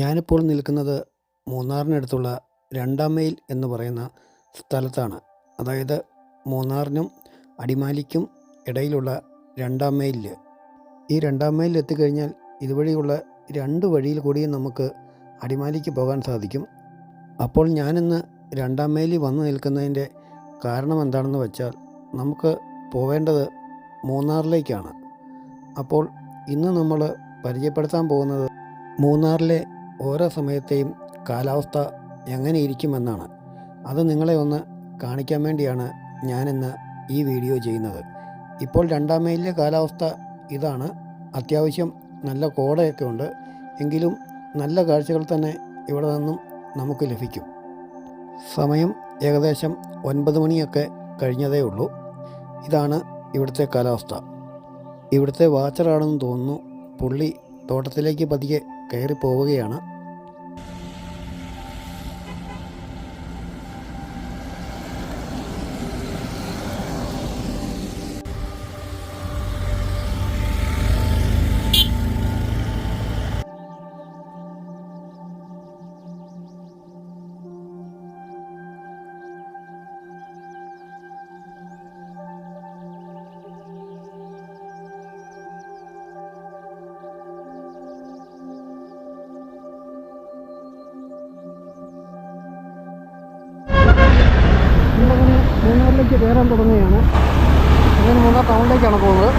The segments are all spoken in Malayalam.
ഞാനിപ്പോൾ നിൽക്കുന്നത് മൂന്നാറിനടുത്തുള്ള രണ്ടാം മൈൽ എന്ന് പറയുന്ന സ്ഥലത്താണ്. അതായത് മൂന്നാറിനും അടിമാലിക്കും ഇടയിലുള്ള രണ്ടാം മൈലിൽ. ഈ രണ്ടാം മൈലിൽ എത്തിക്കഴിഞ്ഞാൽ ഇതുവഴിയുള്ള രണ്ട് വഴിയിൽ കൂടിയും നമുക്ക് അടിമാലിക്ക് പോകാൻ സാധിക്കും. അപ്പോൾ ഞാനിന്ന് രണ്ടാം മൈലിൽ വന്നു നിൽക്കുന്നതിൻ്റെ കാരണം എന്താണെന്ന് വെച്ചാൽ, നമുക്ക് പോവേണ്ടത് മൂന്നാറിലേക്കാണ്. അപ്പോൾ ഇന്ന് നമ്മൾ പരിചയപ്പെടുത്താൻ പോകുന്നത് മൂന്നാറിലെ ഓരോ സമയത്തെയും കാലാവസ്ഥ എങ്ങനെ ഇരിക്കുമെന്നാണ്. അത് നിങ്ങളെ ഒന്ന് കാണിക്കാൻ വേണ്ടിയാണ് ഞാനിന്ന് ഈ വീഡിയോ ചെയ്യുന്നത്. ഇപ്പോൾ രണ്ടാം മൈലിലെ കാലാവസ്ഥ ഇതാണ്. അത്യാവശ്യം നല്ല കോടയൊക്കെ ഉണ്ട്. എങ്കിലും നല്ല കാഴ്ചകൾ തന്നെ ഇവിടെ നിന്നും നമുക്ക് ലഭിക്കും. സമയം ഏകദേശം 9 മണിയൊക്കെ കഴിഞ്ഞതേ ഉള്ളൂ. ഇതാണ് ഇവിടുത്തെ കാലാവസ്ഥ. ഇവിടുത്തെ വാച്ചറാണെന്ന് തോന്നുന്നു. പുള്ളി തോട്ടത്തിലേക്ക് പതിയെ കയറി പോവുകയാണ്. മൂന്നാറിലേക്ക് കയറാൻ തുടങ്ങുകയാണ്. അങ്ങനെ മൂന്നാർ ടൗണിലേക്കാണ് പോകുന്നത്.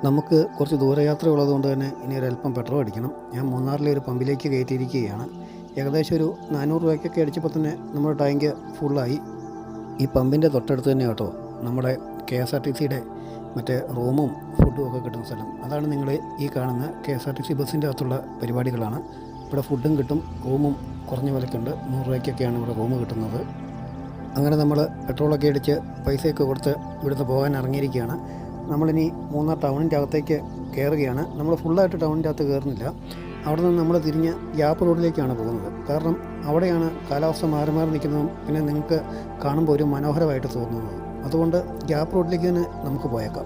നമുക്ക് കുറച്ച് ദൂരയാത്ര ഉള്ളതുകൊണ്ട് തന്നെ ഇനി ഒരല്പം പെട്രോൾ അടിക്കണം. ഞാൻ മൂന്നാറിലെ ഒരു പമ്പിലേക്ക് കയറ്റിയിരിക്കുകയാണ്. ഏകദേശം ഒരു 400 രൂപയ്ക്കൊക്കെ അടിച്ചപ്പോൾ തന്നെ നമ്മുടെ ടാങ്ക് ഫുള്ളായി. ഈ പമ്പിൻ്റെ തൊട്ടടുത്ത് തന്നെ കേട്ടോ നമ്മുടെ KSRTCയുടെ മറ്റേ റൂമും ഫുഡും ഒക്കെ കിട്ടുന്ന സ്ഥലം. അതാണ് നിങ്ങൾ ഈ കാണുന്ന KSRTC ബസ്സിൻ്റെ അകത്തുള്ള പരിപാടികളാണ്. ഇവിടെ ഫുഡും കിട്ടും, റൂമും കുറഞ്ഞ വിലക്കുണ്ട്. 100 രൂപയ്ക്കൊക്കെയാണ് ഇവിടെ റൂം കിട്ടുന്നത്. അങ്ങനെ നമ്മൾ പെട്രോളൊക്കെ അടിച്ച് പൈസയൊക്കെ കൊടുത്ത് ഇവിടുന്ന് പോകാൻ ഇറങ്ങിയിരിക്കുകയാണ്. നമ്മളിനി മൂന്നാർ ടൗണിൻ്റെ അകത്തേക്ക് കയറുകയാണ്. നമ്മൾ ഫുള്ളായിട്ട് ടൗണിൻ്റെ അകത്ത് കയറുന്നില്ല. അവിടെ നിന്ന് നമ്മൾ തിരിഞ്ഞ് ഗ്യാപ്പ് റോഡിലേക്കാണ് പോകുന്നത്. കാരണം അവിടെയാണ് കാലാവസ്ഥ മാറി മാറി നിൽക്കുന്നതും പിന്നെ നിങ്ങൾക്ക് കാണുമ്പോൾ ഒരു മനോഹരമായിട്ട് തോന്നുന്നത്. അതുകൊണ്ട് ഗ്യാപ്പ് റോഡിലേക്ക് തന്നെ നമുക്ക് പോയേക്കാം.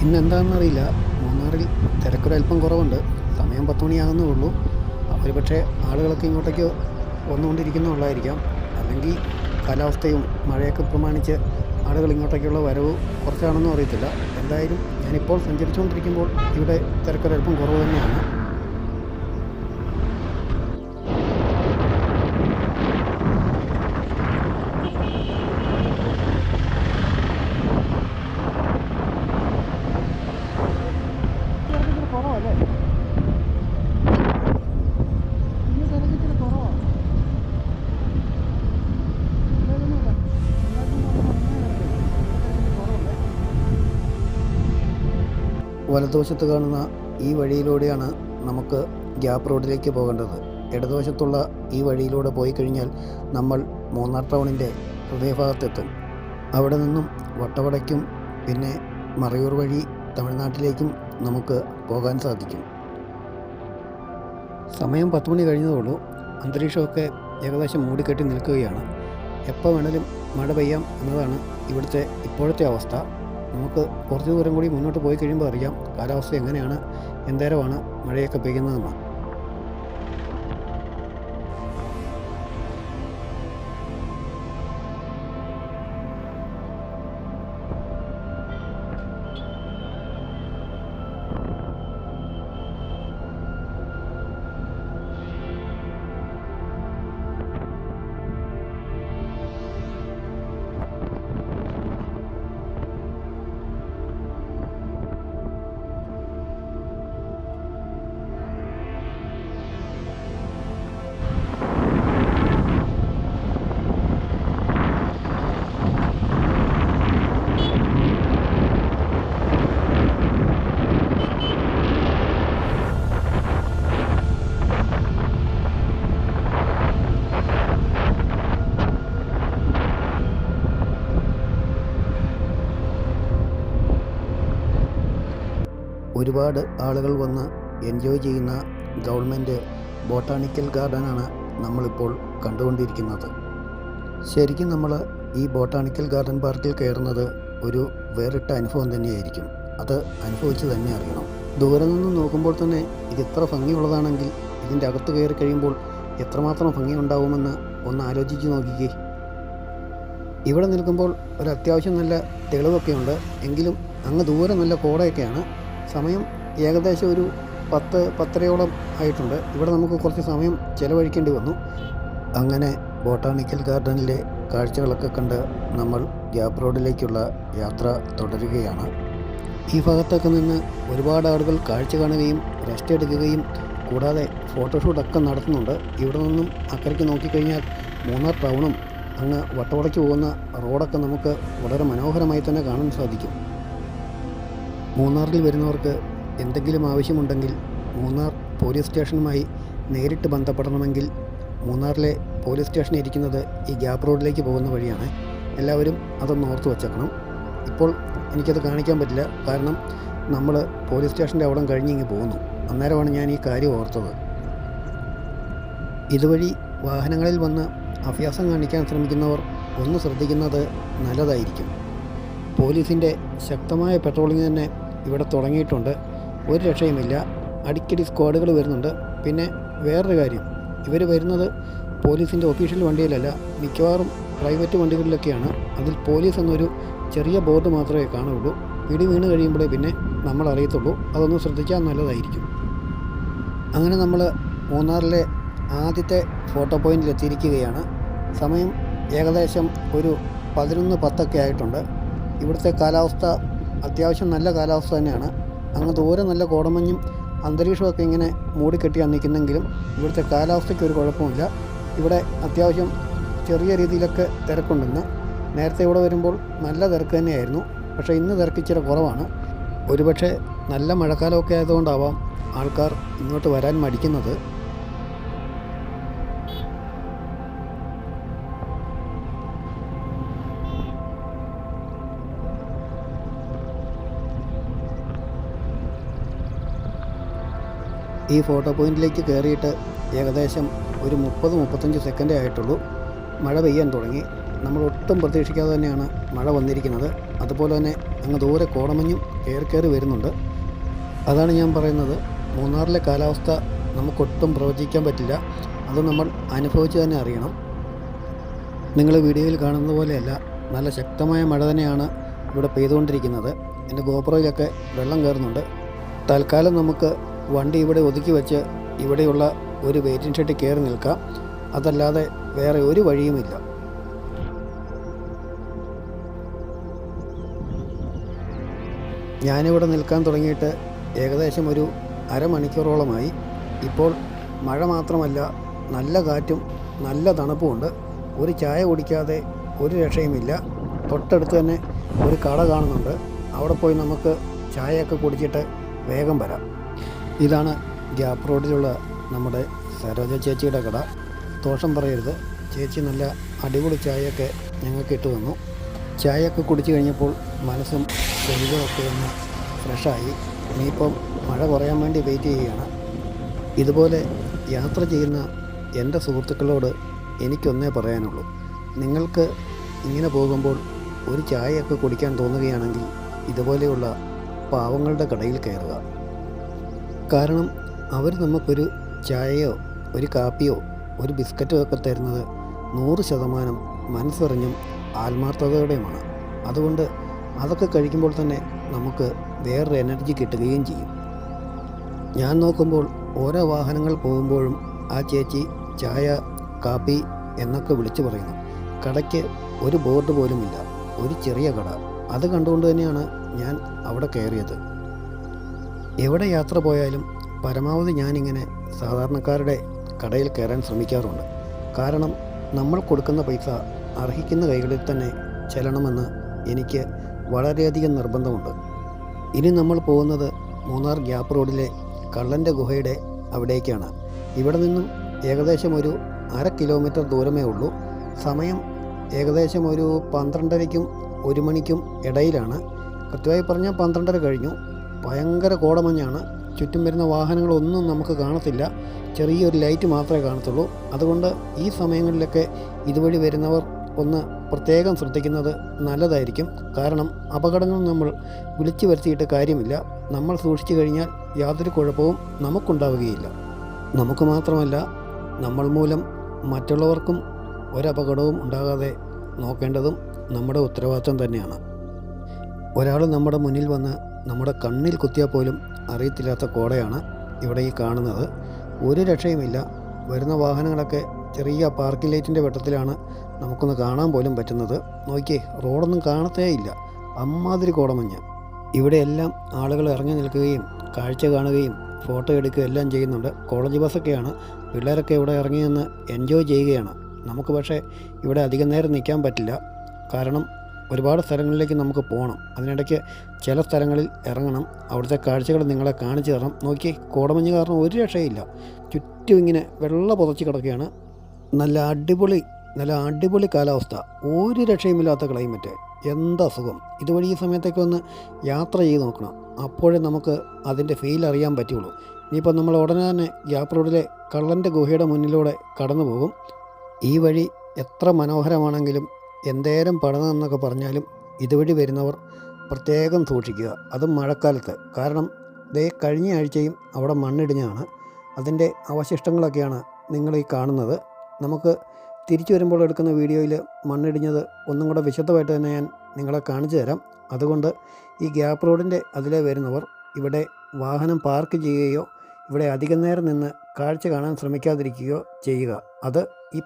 ഇന്ന് എന്താണെന്നറിയില്ല, മൂന്നാറിൽ തിരക്കൊരൽപ്പം കുറവുണ്ട്. സമയം 10 മണിയാകുന്നേ ഉള്ളൂ. ഒരു പക്ഷേ ആളുകളൊക്കെ ഇങ്ങോട്ടേക്ക് വന്നുകൊണ്ടിരിക്കുന്നുള്ളായിരിക്കാം. അല്ലെങ്കിൽ കാലാവസ്ഥയും മഴയൊക്കെ പ്രമാണിച്ച് ആളുകൾ ഇങ്ങോട്ടേക്കുള്ള വരവ് കുറച്ചാണെന്നും അറിയത്തില്ല. എന്തായാലും ഞാനിപ്പോൾ സഞ്ചരിച്ചുകൊണ്ടിരിക്കുമ്പോൾ ഇവിടെ തിരക്കൊരൽപ്പം കുറവ് തന്നെയാണ്. വലതുവശത്ത് കാണുന്ന ഈ വഴിയിലൂടെയാണ് നമുക്ക് ഗ്യാപ്പ് റോഡിലേക്ക് പോകേണ്ടത്. ഇടതുവശത്തുള്ള ഈ വഴിയിലൂടെ പോയി കഴിഞ്ഞാൽ നമ്മൾ മൂന്നാർ ടൗണിൻ്റെ ഹൃദയഭാഗത്തെത്തും. അവിടെ നിന്നും വട്ടവടയ്ക്കും പിന്നെ മറയൂർ വഴി തമിഴ്നാട്ടിലേക്കും നമുക്ക് പോകാൻ സാധിക്കും. സമയം 10 മണി കഴിഞ്ഞതേ ഉള്ളൂ. അന്തരീക്ഷമൊക്കെ ഏകദേശം മൂടിക്കെട്ടി നിൽക്കുകയാണ്. എപ്പോൾ വേണേലും മഴ പെയ്യാം എന്നതാണ് ഇവിടുത്തെ ഇപ്പോഴത്തെ അവസ്ഥ. നമുക്ക് കുറച്ച് ദൂരം കൂടി മുന്നോട്ട് പോയി കഴിയുമ്പോൾ അറിയാം കാലാവസ്ഥ എങ്ങനെയാണ്, എന്തേരമാണ് മഴയൊക്കെ പെയ്യുന്നതെന്ന്. ഒരുപാട് ആളുകൾ വന്ന് എൻജോയ് ചെയ്യുന്ന ഗവൺമെൻറ് ബോട്ടാണിക്കൽ ഗാർഡനാണ് നമ്മളിപ്പോൾ കണ്ടുകൊണ്ടിരിക്കുന്നത്. ശരിക്കും നമ്മൾ ഈ ബോട്ടാണിക്കൽ ഗാർഡൻ പാർക്കിൽ കയറുന്നത് ഒരു വേറിട്ട അനുഭവം തന്നെയായിരിക്കും. അത് അനുഭവിച്ച് തന്നെ അറിയണം. ദൂരെ നിന്ന് നോക്കുമ്പോൾ തന്നെ ഇത് ഇത്ര ഭംഗിയുള്ളതാണെങ്കിൽ ഇതിൻ്റെ അകത്ത് കയറി കഴിയുമ്പോൾ എത്രമാത്രം ഭംഗിയുണ്ടാവുമെന്ന് ഒന്ന് ആലോചിച്ച് നോക്കിക്കേ. ഇവിടെ നിൽക്കുമ്പോൾ ഒരു അത്യാവശ്യം നല്ല തെളിവൊക്കെ ഉണ്ട്. എങ്കിലും അങ്ങ് ദൂരെ നല്ല കോടയൊക്കെയാണ്. സമയം ഏകദേശം ഒരു 10-10:30 ആയിട്ടുണ്ട്. ഇവിടെ നമുക്ക് കുറച്ച് സമയം ചിലവഴിക്കേണ്ടി വന്നു. അങ്ങനെ ബോട്ടാണിക്കൽ ഗാർഡനിലെ കാഴ്ചകളൊക്കെ കണ്ട് നമ്മൾ ഗ്യാപ്പ് റോഡിലേക്കുള്ള യാത്ര തുടരുകയാണ്. ഈ ഭാഗത്തൊക്കെ നിന്ന് ഒരുപാട് ആളുകൾ കാഴ്ച കാണുകയും റെസ്റ്റ് എടുക്കുകയും കൂടാതെ ഫോട്ടോഷൂട്ടൊക്കെ നടത്തുന്നുണ്ട്. ഇവിടെ നിന്നും അക്കരയ്ക്ക് നോക്കിക്കഴിഞ്ഞാൽ മൂന്നാർ ടൗണും അങ്ങ് വട്ടവടയ്ക്ക് പോകുന്ന റോഡൊക്കെ നമുക്ക് വളരെ മനോഹരമായി തന്നെ കാണാൻ സാധിക്കും. മൂന്നാറിൽ വരുന്നവർക്ക് എന്തെങ്കിലും ആവശ്യമുണ്ടെങ്കിൽ മൂന്നാർ പോലീസ് സ്റ്റേഷനുമായി നേരിട്ട് ബന്ധപ്പെടണമെങ്കിൽ മൂന്നാറിലെ പോലീസ് സ്റ്റേഷൻ ഇരിക്കുന്നത് ഈ ഗ്യാപ്പ് റോഡിലേക്ക് പോകുന്ന വഴിയാണ്. എല്ലാവരും അതൊന്ന് ഓർത്ത് വച്ചേക്കണം. ഇപ്പോൾ എനിക്കത് കാണിക്കാൻ പറ്റില്ല, കാരണം നമ്മൾ പോലീസ് സ്റ്റേഷൻ്റെ അവിടം കഴിഞ്ഞിങ്ങ് പോകുന്നു. അന്നേരമാണ് ഞാൻ ഈ കാര്യം ഓർത്തത്. ഇതുവഴി വാഹനങ്ങളിൽ വന്ന് അഭ്യാസം കാണിക്കാൻ ശ്രമിക്കുന്നവർ ഒന്ന് ശ്രദ്ധിക്കുന്നത് നല്ലതായിരിക്കും. പോലീസിൻ്റെ ശക്തമായ പെട്രോളിംഗ് തന്നെ ഇവിടെ തുടങ്ങിയിട്ടുണ്ട്. ഒരു രക്ഷയുമില്ല. അടിക്കടി സ്ക്വാഡുകൾ വരുന്നുണ്ട്. പിന്നെ വേറൊരു കാര്യം, ഇവർ വരുന്നത് പോലീസിൻ്റെ ഒഫീഷ്യൽ വണ്ടിയിലല്ല, മിക്കവാറും പ്രൈവറ്റ് വണ്ടികളിലൊക്കെയാണ്. അതിൽ പോലീസ് എന്നൊരു ചെറിയ ബോർഡ് മാത്രമേ കാണുള്ളൂ. പിടി വീണ് കഴിയുമ്പോഴേ പിന്നെ നമ്മൾ അറിയത്തുള്ളൂ. അതൊന്ന് ശ്രദ്ധിച്ചാൽ നല്ലതായിരിക്കും. അങ്ങനെ നമ്മൾ മൂന്നാറിലെ ആദ്യത്തെ ഫോട്ടോ പോയിന്റിൽ എത്തിയിരിക്കുകയാണ്. സമയം ഏകദേശം ഒരു 11:10 ആയിട്ടുണ്ട്. ഇവിടുത്തെ കാലാവസ്ഥ അത്യാവശ്യം നല്ല കാലാവസ്ഥ തന്നെയാണ്. അങ്ങ് ദൂരെ നല്ല കോടമഞ്ഞും അന്തരീക്ഷമൊക്കെ ഇങ്ങനെ മൂടിക്കെട്ടിയാണ് നിൽക്കുന്നെങ്കിലും ഇവിടുത്തെ കാലാവസ്ഥയ്ക്ക് ഒരു കുഴപ്പമില്ല. ഇവിടെ അത്യാവശ്യം ചെറിയ രീതിയിലൊക്കെ തിരക്കുണ്ടെന്ന്. നേരത്തെ ഇവിടെ വരുമ്പോൾ നല്ല തിരക്ക് തന്നെയായിരുന്നു. പക്ഷേ ഇന്ന് തിരക്ക് ഇച്ചിരി കുറവാണ്. ഒരുപക്ഷെ നല്ല മഴക്കാലമൊക്കെ ആയതുകൊണ്ടാവാം ആൾക്കാർ ഇങ്ങോട്ട് വരാൻ മടിക്കുന്നത്. ഈ ഫോട്ടോ പോയിന്റിലേക്ക് കയറിയിട്ട് ഏകദേശം ഒരു 30-35 സെക്കൻഡേ ആയിട്ടുള്ളൂ. മഴ പെയ്യാൻ തുടങ്ങി. നമ്മൾ ഒട്ടും പ്രതീക്ഷിക്കാതെ തന്നെയാണ് മഴ വന്നിരിക്കുന്നത്. അതുപോലെ തന്നെ അങ്ങ് ദൂരെ കോടമഞ്ഞും കയറി വരുന്നുണ്ട്. അതാണ് ഞാൻ പറയുന്നത്, മൂന്നാറിലെ കാലാവസ്ഥ നമുക്കൊട്ടും പ്രവചിക്കാൻ പറ്റില്ല. അത് നമ്മൾ അനുഭവിച്ച് തന്നെ അറിയണം. നിങ്ങൾ വീഡിയോയിൽ കാണുന്നത് പോലെയല്ല, നല്ല ശക്തമായ മഴ തന്നെയാണ് ഇവിടെ പെയ്തുകൊണ്ടിരിക്കുന്നത്. എൻ്റെ ഗോപ്രോയിലൊക്കെ വെള്ളം കയറുന്നുണ്ട്. തൽക്കാലം നമുക്ക് വണ്ടി ഇവിടെ ഒതുക്കി വെച്ച് ഇവിടെയുള്ള ഒരു വെയിറ്റിംഗ് ഷെഡിൽ കയറി നിൽക്കാം. അതല്ലാതെ വേറെ ഒരു വഴിയുമില്ല. ഞാനിവിടെ നിൽക്കാൻ തുടങ്ങിയിട്ട് ഏകദേശം ഒരു അരമണിക്കൂറോളമായി. ഇപ്പോൾ മഴ മാത്രമല്ല, നല്ല കാറ്റും നല്ല തണുപ്പുമുണ്ട്. ഒരു ചായ കുടിക്കാതെ ഒരു രക്ഷയുമില്ല. തൊട്ടടുത്ത് തന്നെ ഒരു കട കാണുന്നുണ്ട്. അവിടെ പോയി നമുക്ക് ചായയൊക്കെ കുടിച്ചിട്ട് വേഗം വരാം. ഇതാണ് ഗ്യാപ്പ് റോഡിലുള്ള നമ്മുടെ സരോജ ചേച്ചിയുടെ കട. ദോഷം പറയരുത്, ചേച്ചി നല്ല അടിപൊളി ചായയൊക്കെ ഞങ്ങൾക്ക് ഇട്ട് തന്നു. ചായയൊക്കെ കുടിച്ചു കഴിഞ്ഞപ്പോൾ മനസ്സും ശരീരമൊക്കെ ഒന്ന് ഫ്രഷായി. ഇനിയിപ്പം മഴ കുറയാൻ വേണ്ടി വെയിറ്റ് ചെയ്യുകയാണ്. ഇതുപോലെ യാത്ര ചെയ്യുന്ന എൻ്റെ സുഹൃത്തുക്കളോട് എനിക്കൊന്നേ പറയാനുള്ളൂ, നിങ്ങൾക്ക് ഇങ്ങനെ പോകുമ്പോൾ ഒരു ചായയൊക്കെ കുടിക്കാൻ തോന്നുകയാണെങ്കിൽ ഇതുപോലെയുള്ള പാവങ്ങളുടെ കടയിൽ കയറുക. കാരണം അവർ നമുക്കൊരു ചായയോ ഒരു കാപ്പിയോ ഒരു ബിസ്ക്കറ്റോ ഒക്കെ തരുന്നത് 100% മനസ്സറിഞ്ഞും ആത്മാർത്ഥതയോടെയുമാണ്. അതുകൊണ്ട് അതൊക്കെ കഴിക്കുമ്പോൾ തന്നെ നമുക്ക് വേറൊരു എനർജി കിട്ടുകയും ചെയ്യും. ഞാൻ നോക്കുമ്പോൾ ഓരോ വാഹനങ്ങൾ പോകുമ്പോഴും ആ ചേച്ചി ചായ കാപ്പി എന്നൊക്കെ വിളിച്ചു പറയുന്നു. കടയ്ക്ക് ഒരു ബോർഡ് പോലുമില്ല, ഒരു ചെറിയ കട. അത് കണ്ടുകൊണ്ട് തന്നെയാണ് ഞാൻ അവിടെ കയറിയത്. എവിടെ യാത്ര പോയാലും പരമാവധി ഞാനിങ്ങനെ സാധാരണക്കാരുടെ കടയിൽ കയറാൻ ശ്രമിക്കാറുണ്ട്. കാരണം നമ്മൾ കൊടുക്കുന്ന പൈസ അർഹിക്കുന്ന കൈകളിൽ തന്നെ ചെല്ലണമെന്ന് എനിക്ക് വളരെയധികം നിർബന്ധമുണ്ട്. ഇനി നമ്മൾ പോകുന്നത് മൂന്നാർ ഗ്യാപ്പ് റോഡിലെ കള്ളൻ്റെ ഗുഹയുടെ അവിടേക്കാണ്. ഇവിടെ നിന്നും ഏകദേശം ഒരു 1/2 കിലോമീറ്റർ ദൂരമേ ഉള്ളൂ. സമയം ഏകദേശം ഒരു 12:30-1 മണിക്കും ഇടയിലാണ്. കൃത്യമായി പറഞ്ഞാൽ 12:30 കഴിഞ്ഞു. ഭയങ്കര കോടമഞ്ഞാണ്. ചുറ്റും വരുന്ന വാഹനങ്ങളൊന്നും നമുക്ക് കാണത്തില്ല. ചെറിയൊരു ലൈറ്റ് മാത്രമേ കാണത്തുള്ളൂ. അതുകൊണ്ട് ഈ സമയങ്ങളിലൊക്കെ ഇതുവഴി വരുന്നവർ ഒന്ന് പ്രത്യേകം ശ്രദ്ധിക്കുന്നത് നല്ലതായിരിക്കും. കാരണം അപകടങ്ങൾ നമ്മൾ വിളിച്ചു വരുത്തിയിട്ട് കാര്യമില്ല. നമ്മൾ സൂക്ഷിച്ചു കഴിഞ്ഞാൽ യാതൊരു കുഴപ്പവും നമുക്കുണ്ടാവുകയില്ല. നമുക്ക് മാത്രമല്ല, നമ്മൾ മൂലം മറ്റുള്ളവർക്കും ഒരപകടവും ഉണ്ടാകാതെ നോക്കേണ്ടതും നമ്മുടെ ഉത്തരവാദിത്വം തന്നെയാണ്. ഒരാൾ നമ്മുടെ മുന്നിൽ വന്ന് നമ്മുടെ കണ്ണിൽ കുത്തിയാൽ പോലും അറിയത്തില്ലാത്ത കോടയാണ് ഇവിടെ ഈ കാണുന്നത്. ഒരു രക്ഷയുമില്ല. വരുന്ന വാഹനങ്ങളൊക്കെ ചെറിയ പാർക്കിംഗ് ലൈറ്റിൻ്റെ വെട്ടത്തിലാണ് നമുക്കൊന്ന് കാണാൻ പോലും പറ്റുന്നത്. നോക്കിയേ, റോഡൊന്നും കാണത്തേ ഇല്ല. അമ്മാതിരി കോടമഞ്ഞ്. ഇവിടെയെല്ലാം ആളുകൾ ഇറങ്ങി നിൽക്കുകയും കാഴ്ച കാണുകയും ഫോട്ടോ എടുക്കുകയും എല്ലാം ചെയ്യുന്നുണ്ട്. കോളേജ് ബസ്സൊക്കെയാണ്. പിള്ളേരൊക്കെ ഇവിടെ ഇറങ്ങി നിന്ന് എൻജോയ് ചെയ്യുകയാണ്. നമുക്ക് പക്ഷേ ഇവിടെ അധികം നേരം നിൽക്കാൻ പറ്റില്ല. കാരണം ഒരുപാട് സ്ഥലങ്ങളിലേക്ക് നമുക്ക് പോകണം. അതിനിടയ്ക്ക് ചില സ്ഥലങ്ങളിൽ ഇറങ്ങണം. അവിടുത്തെ കാഴ്ചകൾ നിങ്ങളെ കാണിച്ചു തരണം. നോക്കി, കോടമഞ്ഞ് കാരണം ഒരു രക്ഷയില്ല. ചുറ്റും ഇങ്ങനെ വെള്ള പുതച്ച് കിടക്കുകയാണ്. നല്ല അടിപൊളി കാലാവസ്ഥ. ഒരു രക്ഷയുമില്ലാത്ത ക്ലൈമറ്റ്. എന്താ സുഖം. ഇതുവഴി ഈ സമയത്തൊക്കെ ഒന്ന് യാത്ര ചെയ്ത് നോക്കണം. അപ്പോഴേ നമുക്ക് അതിൻ്റെ ഫീൽ അറിയാൻ പറ്റുള്ളൂ. ഇനിയിപ്പോൾ നമ്മൾ ഉടനെ തന്നെ ഗ്യാപ്പ് റോഡിലെ കള്ളൻ്റെ ഗുഹയുടെ മുന്നിലൂടെ കടന്നു പോകും. ഈ വഴി എത്ര മനോഹരമാണെങ്കിലും എന്തേരം പടന്നെന്നൊക്കെ പറഞ്ഞാലും ഇതുവഴി വരുന്നവർ പ്രത്യേകം സൂക്ഷിക്കുക. അതും മഴക്കാലത്ത്. കാരണം കഴിഞ്ഞ ആഴ്ചയും അവിടെ മണ്ണിടിഞ്ഞാണ്. അതിൻ്റെ അവശിഷ്ടങ്ങളൊക്കെയാണ് നിങ്ങളീ കാണുന്നത്. നമുക്ക് തിരിച്ചു വരുമ്പോൾ എടുക്കുന്ന വീഡിയോയിൽ മണ്ണിടിഞ്ഞത് ഒന്നും കൂടെ വിശദമായിട്ട് തന്നെ ഞാൻ നിങ്ങളെ കാണിച്ചു തരാം. അതുകൊണ്ട് ഈ ഗ്യാപ്പ് റോഡിൻ്റെ അതിലെ വരുന്നവർ ഇവിടെ വാഹനം പാർക്ക് ചെയ്യുകയോ ഇവിടെ അധികം നേരം നിന്ന് കാഴ്ച കാണാൻ ശ്രമിക്കാതിരിക്കുകയോ ചെയ്യുക. അത്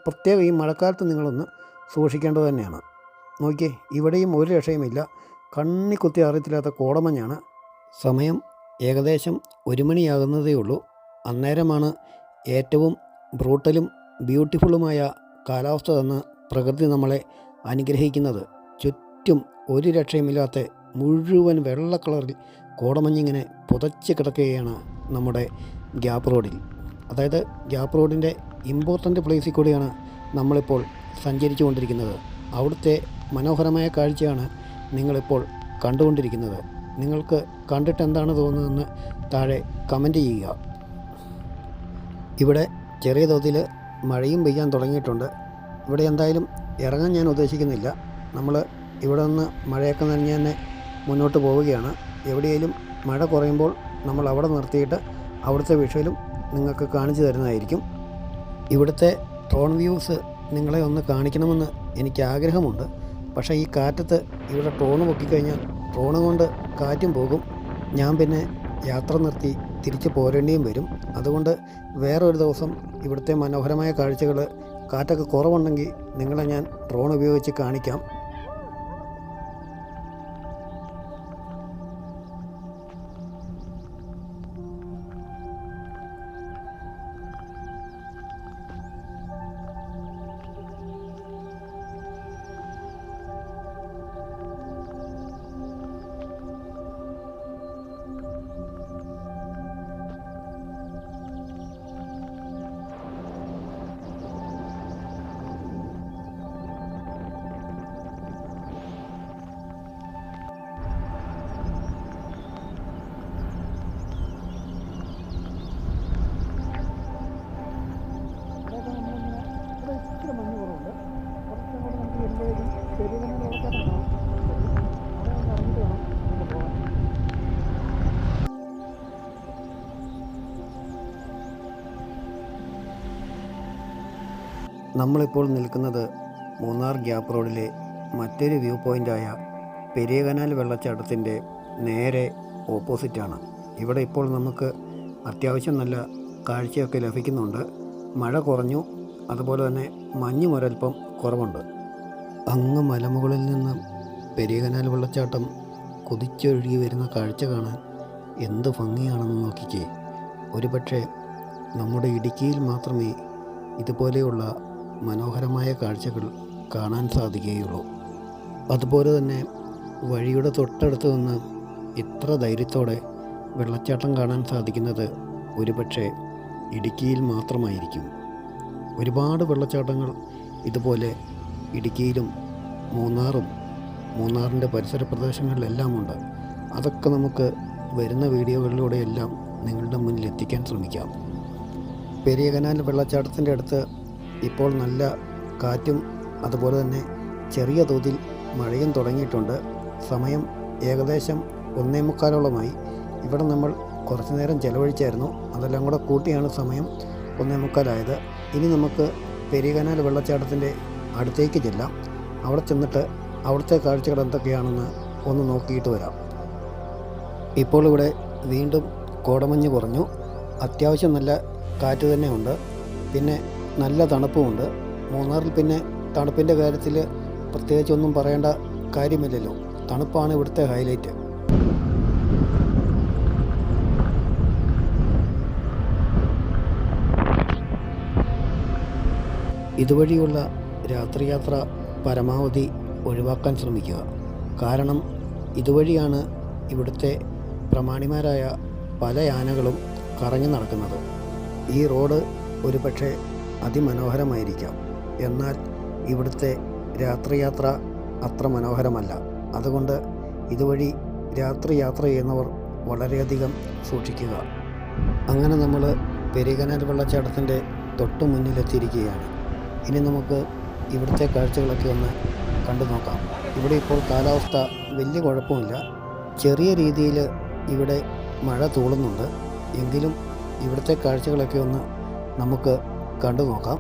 പ്രത്യേകം ഈ മഴക്കാലത്ത് നിങ്ങളൊന്ന് സൂക്ഷിക്കേണ്ടത് തന്നെയാണ്. നോക്കിയേ, ഇവിടെയും ഒരു രക്ഷയുമില്ല. കണ്ണി കുത്തി അറിയത്തില്ലാത്ത കോടമഞ്ഞാണ്. സമയം ഏകദേശം 1 മണിയാകുന്നതേ ഉള്ളൂ. അന്നേരമാണ് ഏറ്റവും ബ്രൂട്ടലും ബ്യൂട്ടിഫുള്ളുമായ കാലാവസ്ഥ തന്ന് പ്രകൃതി നമ്മളെ അനുഗ്രഹിക്കുന്നത്. ചുറ്റും ഒരു രക്ഷയുമില്ലാത്ത മുഴുവൻ വെള്ള കളറിൽ കോടമഞ്ഞിങ്ങനെ പുതച്ച് കിടക്കുകയാണ് നമ്മുടെ ഗ്യാപ്പ് റോഡിൽ. അതായത് ഗ്യാപ്പ് റോഡിൻ്റെ ഇമ്പോർട്ടൻ്റ് പ്ലേസിൽ കൂടിയാണ് നമ്മളിപ്പോൾ സഞ്ചരിച്ചു കൊണ്ടിരിക്കുന്നത്. അവിടുത്തെ മനോഹരമായ കാഴ്ചയാണ് നിങ്ങളിപ്പോൾ കണ്ടുകൊണ്ടിരിക്കുന്നത്. നിങ്ങൾക്ക് കണ്ടിട്ട് എന്താണ് തോന്നുന്നതെന്ന് താഴെ കമൻറ്റ് ചെയ്യുക. ഇവിടെ ചെറിയ തോതിൽ മഴയും പെയ്യാൻ തുടങ്ങിയിട്ടുണ്ട്. ഇവിടെ എന്തായാലും ഇറങ്ങാൻ ഞാൻ ഉദ്ദേശിക്കുന്നില്ല. നമ്മൾ ഇവിടെ നിന്ന് മഴയൊക്കെ നനഞ്ഞ് തന്നെ മുന്നോട്ട് പോവുകയാണ്. എവിടെയെങ്കിലും മഴ കുറയുമ്പോൾ നമ്മൾ അവിടെ നിർത്തിയിട്ട് അവിടുത്തെ വിഷ്വലും നിങ്ങൾക്ക് കാണിച്ചു തരുന്നതായിരിക്കും. ഇവിടുത്തെ ഡ്രോൺ വ്യൂസ് നിങ്ങളെ ഒന്ന് കാണിക്കണമെന്ന് എനിക്ക് ആഗ്രഹമുണ്ട്. പക്ഷേ ഈ കാറ്റത്ത് ഇവിടെ ഡ്രോണ് പൊക്കിക്കഴിഞ്ഞാൽ ഡ്രോണ് കൊണ്ട് കാറ്റും പോകും. ഞാൻ പിന്നെ യാത്ര നിർത്തി തിരിച്ച് പോരേണ്ടിയും വരും. അതുകൊണ്ട് വേറൊരു ദിവസം ഇവിടുത്തെ മനോഹരമായ കാഴ്ചകൾ കാറ്റൊക്കെ കുറവുണ്ടെങ്കിൽ നിങ്ങളെ ഞാൻ ഡ്രോൺ ഉപയോഗിച്ച് കാണിക്കാം. നമ്മളിപ്പോൾ നിൽക്കുന്നത് മൂന്നാർ ഗ്യാപ്പ് റോഡിലെ മറ്റൊരു വ്യൂ പോയിൻ്റായ പെരിയ കനാൽ വെള്ളച്ചാട്ടത്തിൻ്റെ നേരെ ഓപ്പോസിറ്റാണ്. ഇവിടെ ഇപ്പോൾ നമുക്ക് അത്യാവശ്യം നല്ല കാഴ്ചയൊക്കെ ലഭിക്കുന്നുണ്ട്. മഴ കുറഞ്ഞു, അതുപോലെ തന്നെ മഞ്ഞ് ഒരൽപ്പം കുറവുണ്ട്. അങ്ങ് മലമുകളിൽ നിന്ന് പെരിയ കനാൽ വെള്ളച്ചാട്ടം കുതിച്ചൊഴുകി വരുന്ന കാഴ്ച കാണാൻ എന്ത് ഭംഗിയാണെന്ന് നോക്കിക്കേ. ഒരുപക്ഷെ നമ്മുടെ ഇടുക്കിയിൽ മാത്രമേ ഇതുപോലെയുള്ള മനോഹരമായ കാഴ്ചകൾ കാണാൻ സാധിക്കുകയുള്ളൂ. അതുപോലെ തന്നെ വഴിയുടെ തൊട്ടടുത്ത് നിന്ന് ഇത്ര ധൈര്യത്തോടെ വെള്ളച്ചാട്ടം കാണാൻ സാധിക്കുന്നത് ഒരുപക്ഷെ ഇടുക്കിയിൽ മാത്രമായിരിക്കും. ഒരുപാട് വെള്ളച്ചാട്ടങ്ങൾ ഇതുപോലെ ഇടുക്കിയിലും മൂന്നാറിൻ്റെ പരിസര പ്രദേശങ്ങളിലെല്ലാം ഉണ്ട്. അതൊക്കെ നമുക്ക് വരുന്ന വീഡിയോകളിലൂടെയെല്ലാം നിങ്ങളുടെ മുന്നിൽ എത്തിക്കാൻ ശ്രമിക്കാം. പെരിയ കനാൽ വെള്ളച്ചാട്ടത്തിൻ്റെ അടുത്ത് ഇപ്പോൾ നല്ല കാറ്റും അതുപോലെ തന്നെ ചെറിയ തോതിൽ മഴയും തുടങ്ങിയിട്ടുണ്ട്. സമയം ഏകദേശം 1:45 ഇവിടെ നമ്മൾ കുറച്ച് നേരം ചിലവഴിച്ചായിരുന്നു. അതെല്ലാം കൂടെ കൂട്ടിയാണ് സമയം 1:45. ഇനി നമുക്ക് പെരിയ കനാൽ വെള്ളച്ചാട്ടത്തിൻ്റെ അടുത്തേക്ക് ചെല്ലാം. അവിടെ ചെന്നിട്ട് അവിടുത്തെ കാഴ്ചകൾ എന്തൊക്കെയാണെന്ന് ഒന്ന് നോക്കിയിട്ട് വരാം. ഇപ്പോൾ ഇവിടെ വീണ്ടും കോടമഞ്ഞ് കുറഞ്ഞു. അത്യാവശ്യം നല്ല കാറ്റ് തന്നെയുണ്ട്. പിന്നെ നല്ല തണുപ്പുമുണ്ട്. മൂന്നാറിൽ പിന്നെ തണുപ്പിൻ്റെ കാര്യത്തിൽ പ്രത്യേകിച്ചൊന്നും പറയേണ്ട കാര്യമില്ലല്ലോ. തണുപ്പാണ് ഇവിടുത്തെ ഹൈലൈറ്റ്. ഇതുവഴിയുള്ള രാത്രിയാത്ര പരമാവധി ഒഴിവാക്കാൻ ശ്രമിക്കുക. കാരണം ഇതുവഴിയാണ് ഇവിടുത്തെ പ്രമാണിമാരായ പല ആനകളും കറങ്ങി നടക്കുന്നത്. ഈ റോഡ് ഒരു പക്ഷേ അതിമനോഹരമായിരിക്കാം, എന്നാൽ ഇവിടുത്തെ രാത്രിയാത്ര അത്ര മനോഹരമല്ല. അതുകൊണ്ട് ഇതുവഴി രാത്രി യാത്ര ചെയ്യുന്നവർ വളരെയധികം സൂക്ഷിക്കുക. അങ്ങനെ നമ്മൾ പെരിയ കനാൽ വെള്ളച്ചാട്ടത്തിൻ്റെ തൊട്ട് മുന്നിലെത്തിയിരിക്കുകയാണ്. ഇനി നമുക്ക് ഇവിടുത്തെ കാഴ്ചകളൊക്കെ ഒന്ന് കണ്ടു നോക്കാം. ഇവിടെ ഇപ്പോൾ കാലാവസ്ഥ വലിയ കുഴപ്പമില്ല. ചെറിയ രീതിയിൽ ഇവിടെ മഴ തൂളുന്നുണ്ട്. എങ്കിലും ഇവിടുത്തെ കാഴ്ചകളൊക്കെ ഒന്ന് നമുക്ക് കണ്ടു നോക്കാം.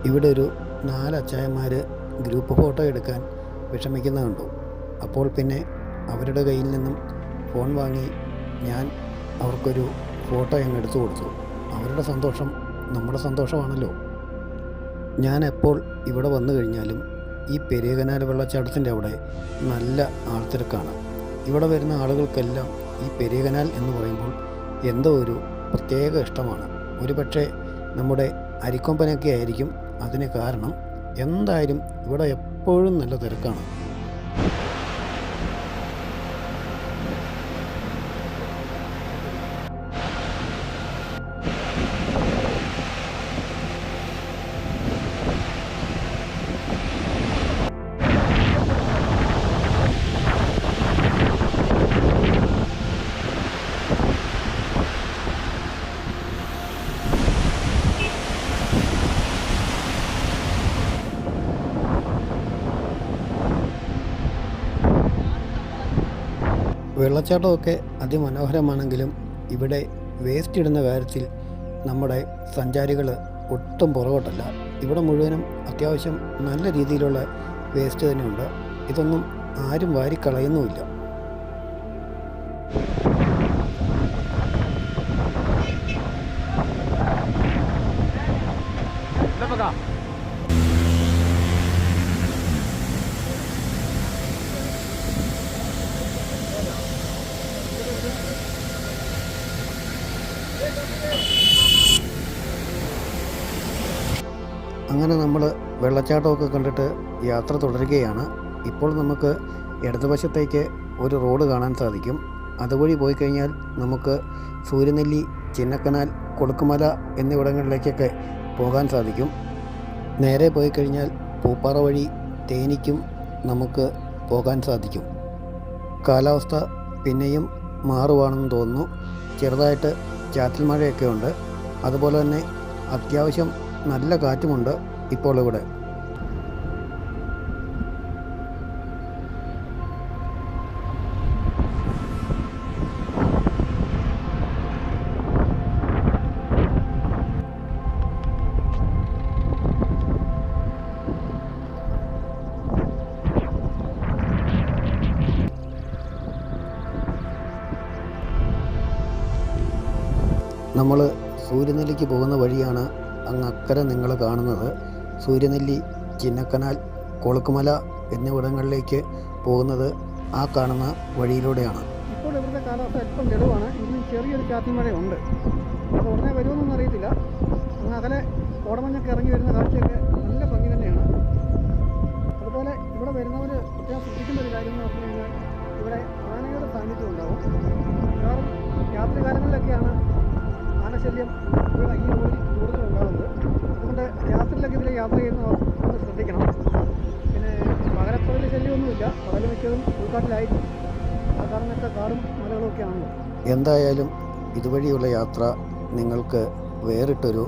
ഇവിടെ ഒരു 4 അച്ചായന്മാർ ഗ്രൂപ്പ് ഫോട്ടോ എടുക്കാൻ വിഷമിക്കുന്ന കണ്ടു. അപ്പോൾ പിന്നെ അവരുടെ കയ്യിൽ നിന്നും ഫോൺ വാങ്ങി ഞാൻ അവർക്കൊരു ഫോട്ടോ അങ്ങ് എടുത്തു കൊടുത്തു. അവരുടെ സന്തോഷം നമ്മുടെ സന്തോഷമാണല്ലോ. ഞാൻ എപ്പോൾ ഇവിടെ വന്നു കഴിഞ്ഞാലും ഈ പെരിയ കനാൽ വെള്ളച്ചാട്ടത്തിൻ്റെ അവിടെ നല്ല ആൾത്തിരക്കാണ്. ഇവിടെ വരുന്ന ആളുകൾക്കെല്ലാം ഈ പെരിയ കനാൽ എന്ന് പറയുമ്പോൾ എന്തോ ഒരു പ്രത്യേക ഇഷ്ടമാണ്. ഒരു പക്ഷേ നമ്മുടെ അരിക്കൊമ്പനൊക്കെ ആയിരിക്കും അതിന് കാരണം. എന്തായാലും ഇവിടെ എപ്പോഴും നല്ല തിരക്കാണ്. വെള്ളച്ചാട്ടമൊക്കെ അതിമനോഹരമാണെങ്കിലും ഇവിടെ വേസ്റ്റ് ഇടുന്ന കാര്യത്തിൽ നമ്മുടെ സഞ്ചാരികൾ ഒട്ടും പുറകോട്ടല്ല. ഇവിടെ മുഴുവനും അത്യാവശ്യം നല്ല രീതിയിലുള്ള വേസ്റ്റ് തന്നെയുണ്ട്. ഇതൊന്നും ആരും വാരിക്കളയുന്നുമില്ല. അങ്ങനെ നമ്മൾ വെള്ളച്ചാട്ടമൊക്കെ കണ്ടിട്ട് യാത്ര തുടരുകയാണ്. ഇപ്പോൾ നമുക്ക് ഇടതുവശത്തേക്ക് ഒരു റോഡ് കാണാൻ സാധിക്കും. അതുവഴി പോയി കഴിഞ്ഞാൽ നമുക്ക് സൂര്യനെല്ലി, ചിന്നക്കനാൽ, കൊളുക്കുമല എന്നിവിടങ്ങളിലേക്കൊക്കെ പോകാൻ സാധിക്കും. നേരെ പോയി കഴിഞ്ഞാൽ പൂപ്പാറ വഴി തേനിക്കും നമുക്ക് പോകാൻ സാധിക്കും. കാലാവസ്ഥ പിന്നെയും മാറുവാണെന്ന് തോന്നുന്നു. ചെറുതായിട്ട് ചാറ്റൽ മഴയൊക്കെ ഉണ്ട്. അതുപോലെ തന്നെ അത്യാവശ്യം നല്ല കാറ്റുമുണ്ട് ഇപ്പോൾ ഇവിടെ. നമ്മൾ സൂര്യനെല്ലിക്ക് പോകുന്ന വഴിയാണ് അങ്ങക്കരെ നിങ്ങൾ കാണുന്നത്. സൂര്യനെല്ലി, ചിന്നക്കനാൽ, കൊളുക്കുമല എന്നിവിടങ്ങളിലേക്ക് പോകുന്നത് ആ കാണുന്ന വഴിയിലൂടെയാണ്. ഇപ്പോൾ ഇവിടുത്തെ കാലാവസ്ഥ അല്പം തെളിവാണ്. ഇന്നും ചെറിയൊരു ചാത്തിമഴയുണ്ട്. അത് ഉടനെ വരുമെന്നൊന്നും അറിയത്തില്ല. അങ്ങ് അകലെ കോടമഞ്ഞൊക്കെ ഇറങ്ങി വരുന്ന കാഴ്ചയൊക്കെ നല്ല ഭംഗി തന്നെയാണ്. അതുപോലെ ഇവിടെ വരുന്നവർ പ്രത്യേകം ശ്രദ്ധിക്കേണ്ട ഒരു കാര്യം എന്ന് പറഞ്ഞു കഴിഞ്ഞാൽ ഇവിടെ ആനയുടെ സാന്നിധ്യം ഉണ്ടാവും. കാരണം രാത്രികാലങ്ങളിലൊക്കെയാണ് ആനശല്യം ഇവിടെ ഈ റോഡിൽ കൂടുതലുണ്ടാകുന്നത്. അതുകൊണ്ട് രാത്രിയിലൊക്കെ ഇതിൽ യാത്ര ചെയ്യുന്നവർ ഒന്ന് ശ്രദ്ധിക്കണം. പിന്നെ പകലപ്പകൽ ശല്യമൊന്നുമില്ല. പകൽ മിക്കതും ഉൾക്കാട്ടിലായിരിക്കും. ആ കാരണമൊക്കെ കാടും മലകളും ഒക്കെ ആണല്ലോ. എന്തായാലും ഇതുവഴിയുള്ള യാത്ര നിങ്ങൾക്ക് വേറിട്ടൊരു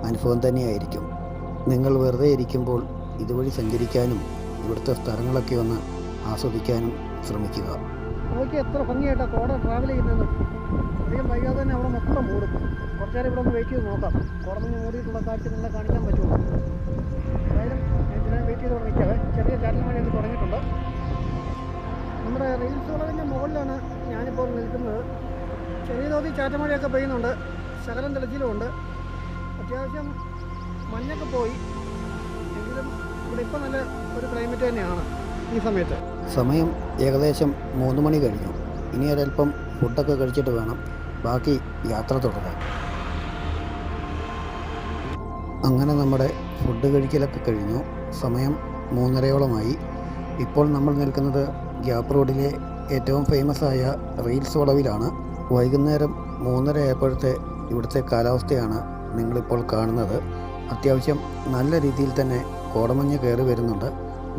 അനുഭവം തന്നെയായിരിക്കും. നിങ്ങൾ വെറുതെ ഇരിക്കുമ്പോൾ ഇതുവഴി സഞ്ചരിക്കാനും ഇവിടുത്തെ സ്ഥലങ്ങളൊക്കെ ഒന്ന് ആസ്വദിക്കാനും ശ്രമിക്കുക. നോക്കി എത്ര ഭംഗിയായിട്ടാണ് കോട ട്രാവൽ ചെയ്യുന്നത്. അധികം വൈകാതെ തന്നെ അവിടെ മൊത്തം മൂടും. കുറച്ച് നേരം ഇവിടെ ഒന്ന് വെയിറ്റ് ചെയ്ത് നോക്കാം. കോടമഞ്ഞ് മൂടിയിട്ടുള്ള കാഴ്ച നിങ്ങളെ കാണിക്കാൻ പറ്റുമോ? എന്തായാലും ഞാൻ വെയിറ്റ് ചെയ്ത് നിൽക്കാവേ. ചെറിയ ചാറ്റൽ മഴയൊക്കെ തുടങ്ങിയിട്ടുണ്ട്. നമ്മുടെ റെയിൽസ് വളവിൻ്റെ മുകളിലാണ് ഞാനിപ്പോൾ നിൽക്കുന്നത്. ചെറിയ തോതിൽ ചാറ്റമഴയൊക്കെ പെയ്യുന്നുണ്ട്. ശകലം തെളിച്ചിലുമുണ്ട്. അത്യാവശ്യം മഞ്ഞൊക്കെ പോയി. എങ്കിലും ഇവിടെ ഇപ്പം നല്ല ഒരു ക്ലൈമറ്റ് തന്നെയാണ് ഈ സമയത്ത്. സമയം ഏകദേശം 3 മണി കഴിഞ്ഞു. ഇനി ഒരൽപ്പം ഫുഡൊക്കെ കഴിച്ചിട്ട് വേണം ബാക്കി യാത്ര തുടരാൻ. അങ്ങനെ നമ്മുടെ ഫുഡ് കഴിക്കലൊക്കെ കഴിഞ്ഞു. സമയം 3:30 ഇപ്പോൾ നമ്മൾ നിൽക്കുന്നത് ഗ്യാപ്പ് റോഡിലെ ഏറ്റവും ഫേമസ് ആയ റെയിൽസ് വളവിലാണ്. വൈകുന്നേരം 3:30 ആയപ്പോഴത്തെ ഇവിടുത്തെ കാലാവസ്ഥയാണ് നിങ്ങളിപ്പോൾ കാണുന്നത്. അത്യാവശ്യം നല്ല രീതിയിൽ തന്നെ കോടമഞ്ഞ് കയറി വരുന്നുണ്ട്.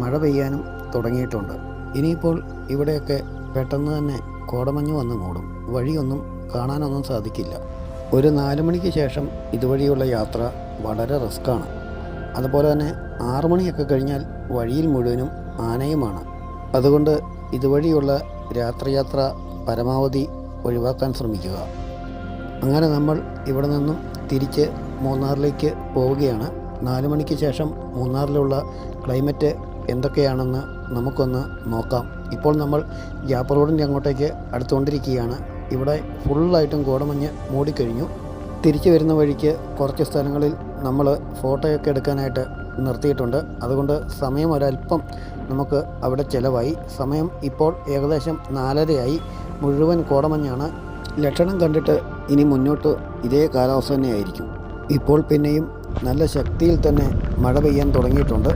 മഴ പെയ്യാനും തുടങ്ങിയിട്ടുണ്ട്. ഇനിയിപ്പോൾ ഇവിടെയൊക്കെ പെട്ടെന്ന് തന്നെ കോടമഞ്ഞ് വന്ന് മൂടും. വഴിയൊന്നും കാണാനൊന്നും സാധിക്കില്ല. ഒരു 4 മണിക്ക് ശേഷം ഇതുവഴിയുള്ള യാത്ര വളരെ റിസ്ക്കാണ്. അതുപോലെ തന്നെ 6 മണിയൊക്കെ കഴിഞ്ഞാൽ വഴിയിൽ മുഴുവനും ആനയുമാണ്. അതുകൊണ്ട് ഇതുവഴിയുള്ള രാത്രിയാത്ര പരമാവധി ഒഴിവാക്കാൻ ശ്രമിക്കുക. അങ്ങനെ നമ്മൾ ഇവിടെ നിന്നും തിരിച്ച് മൂന്നാറിലേക്ക് പോവുകയാണ്. 4 മണിക്ക് ശേഷം മൂന്നാറിലുള്ള ക്ലൈമറ്റ് എന്തൊക്കെയാണെന്ന് നമുക്കൊന്ന് നോക്കാം. ഇപ്പോൾ നമ്മൾ ഗ്യാപ്പ് റോഡിൻ്റെ അങ്ങോട്ടേക്ക് അടുത്തുകൊണ്ടിരിക്കുകയാണ്. ഇവിടെ ഫുള്ളായിട്ടും കോടമഞ്ഞ് മൂടിക്കഴിഞ്ഞു. തിരിച്ചു വരുന്ന വഴിക്ക് കുറച്ച് സ്ഥലങ്ങളിൽ നമ്മൾ ഫോട്ടോയൊക്കെ എടുക്കാനായിട്ട് നിർത്തിയിട്ടുണ്ട്. അതുകൊണ്ട് സമയം ഒരല്പം നമുക്ക് അവിടെ ചിലവായി. സമയം ഇപ്പോൾ ഏകദേശം 4:30 മുഴുവൻ കോടമഞ്ഞാണ്. ലക്ഷണം കണ്ടിട്ട് ഇനി മുന്നോട്ട് ഇതേ കാലാവസ്ഥ തന്നെയായിരിക്കും. ഇപ്പോൾ പിന്നെയും നല്ല ശക്തിയിൽ തന്നെ മഴ പെയ്യാൻ തുടങ്ങിയിട്ടുണ്ട്.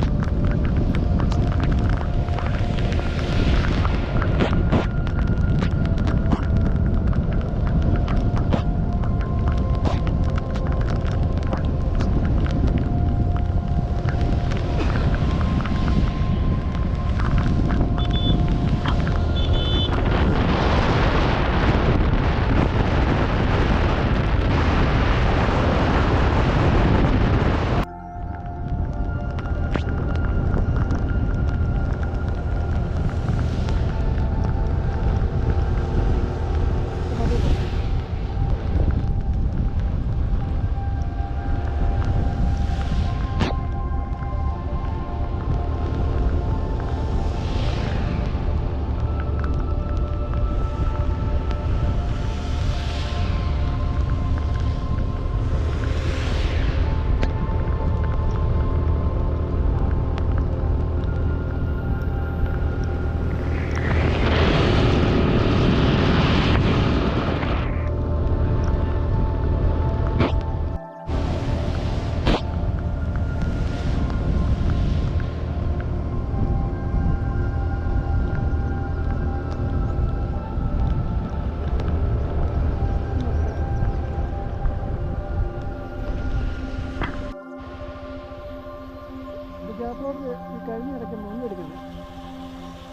ഗ്യാപ്പ് റോഡിൽ ഈ കഴിഞ്ഞ ഇടയ്ക്ക് മണ്ണിടിക്കുന്നു.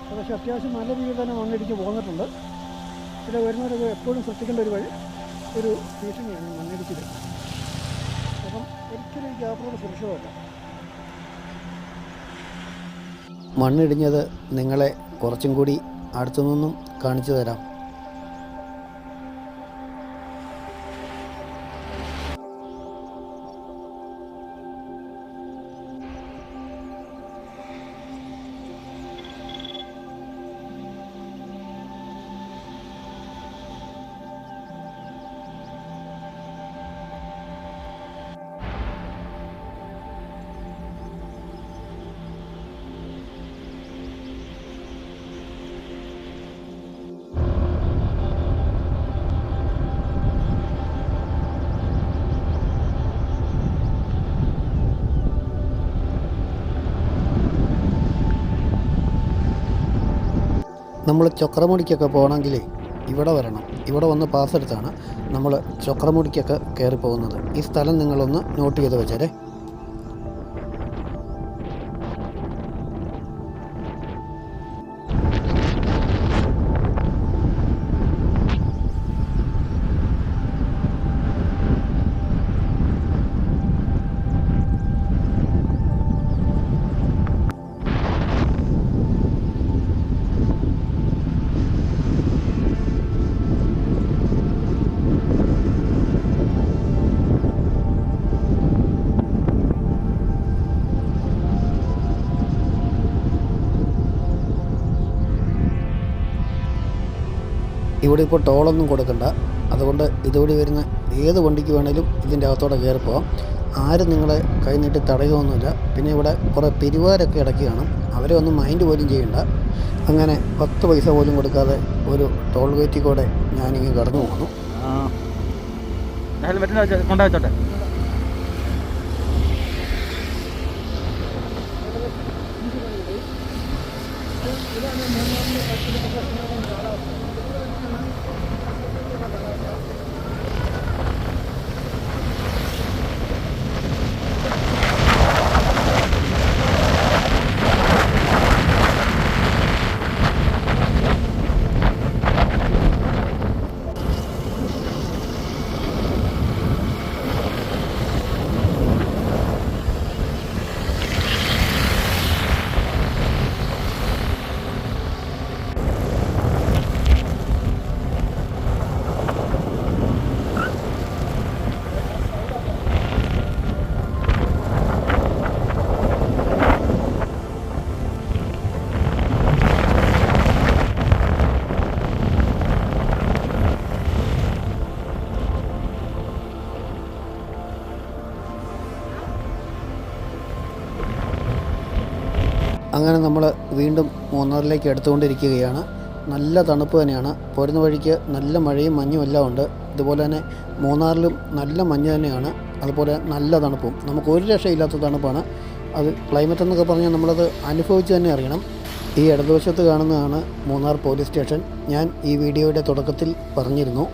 പക്ഷേ അത്യാവശ്യം നല്ല രീതിയിൽ തന്നെ മണ്ണിടിച്ച് പോന്നിട്ടുണ്ട്. ഇതിൽ വരുന്നവരൊക്കെ എപ്പോഴും ശ്രദ്ധിക്കേണ്ട ഒരു ഭീഷണിയാണ് മണ്ണിടിച്ചിൽ. അപ്പം ഒരിക്കലും ഈ ഗ്യാപ്പ് റോഡ് സുരക്ഷിതമല്ല. മണ്ണിടിഞ്ഞത് നിങ്ങളെ കുറച്ചും കൂടി അടുത്തുനിന്നും കാണിച്ചു തരാം. നമ്മൾ ചൊക്രമുടിക്കൊക്കെ പോകണമെങ്കിൽ ഇവിടെ വരണം. ഇവിടെ വന്ന് പാസ് എടുത്താണ് നമ്മൾ ചൊക്രമുടിക്കൊക്കെ കയറി പോകുന്നത്. ഈ സ്ഥലം നിങ്ങളൊന്ന് നോട്ട് ചെയ്ത് വെച്ചേരെ. ഇവിടെ ഇപ്പോൾ ടോളൊന്നും കൊടുക്കണ്ട. അതുകൊണ്ട് ഇതുവഴി വരുന്ന ഏത് വണ്ടിക്ക് വേണേലും ഇതിൻ്റെ അകത്തോടെ കയറി പോകാം. ആരും നിങ്ങളെ കൈ നീട്ടി തടയുകയൊന്നുമില്ല. പിന്നെ ഇവിടെ കുറേ പിരിവാരൊക്കെ ഇടയ്ക്ക് കാണും. അവരെ ഒന്നും മൈൻഡ് പോലും ചെയ്യണ്ട. അങ്ങനെ 10 പൈസ പോലും കൊടുക്കാതെ ഒരു ടോൾ ഗേറ്റിൽ കൂടെ ഞാനിങ്ങനെ കടന്നു പോകുന്നു. കൊണ്ടുവച്ചോട്ടെ. അങ്ങനെ നമ്മൾ വീണ്ടും മൂന്നാറിലേക്ക് എടുത്തുകൊണ്ടിരിക്കുകയാണ്. നല്ല തണുപ്പ് തന്നെയാണ്. പോരുന്ന വഴിക്ക് നല്ല മഴയും മഞ്ഞും എല്ലാം ഉണ്ട്. ഇതുപോലെ തന്നെ മൂന്നാറിലും നല്ല മഞ്ഞ് തന്നെയാണ്. അതുപോലെ നല്ല തണുപ്പും. നമുക്ക് ഒരു രക്ഷയില്ലാത്ത തണുപ്പാണ്. അത് ക്ലൈമറ്റ് എന്നൊക്കെ പറഞ്ഞാൽ നമ്മളത് അനുഭവിച്ച് തന്നെ അറിയണം. ഈ ഇടതുവശത്ത് കാണുന്നതാണ് മൂന്നാർ പോലീസ് സ്റ്റേഷൻ. ഞാൻ ഈ വീഡിയോയുടെ തുടക്കത്തിൽ പറഞ്ഞിരുന്നു.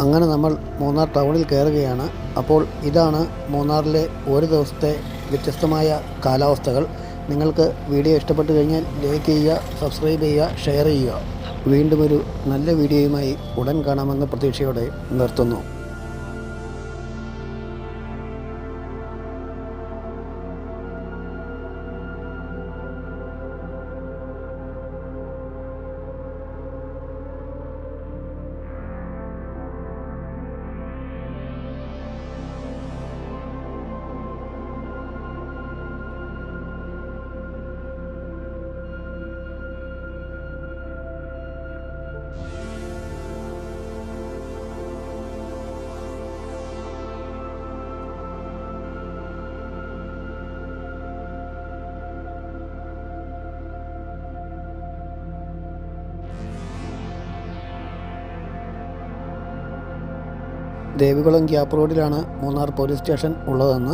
അങ്ങനെ നമ്മൾ മൂന്നാർ ടൗണിൽ കയറുകയാണ്. അപ്പോൾ ഇതാണ് മൂന്നാറിലെ ഒരു ദിവസത്തെ വ്യത്യസ്തമായ കാലാവസ്ഥകൾ. നിങ്ങൾക്ക് വീഡിയോ ഇഷ്ടപ്പെട്ട് കഴിഞ്ഞാൽ ലൈക്ക് ചെയ്യുക, സബ്സ്ക്രൈബ് ചെയ്യുക, ഷെയർ ചെയ്യുക. വീണ്ടും ഒരു നല്ല വീഡിയോയുമായി ഉടൻ കാണാമെന്ന പ്രതീക്ഷയോടെ നിർത്തുന്നു. ദേവികുളം ഗ്യാപ്പ് റോഡിലാണ് മൂന്നാർ പോലീസ് സ്റ്റേഷൻ ഉള്ളതെന്ന്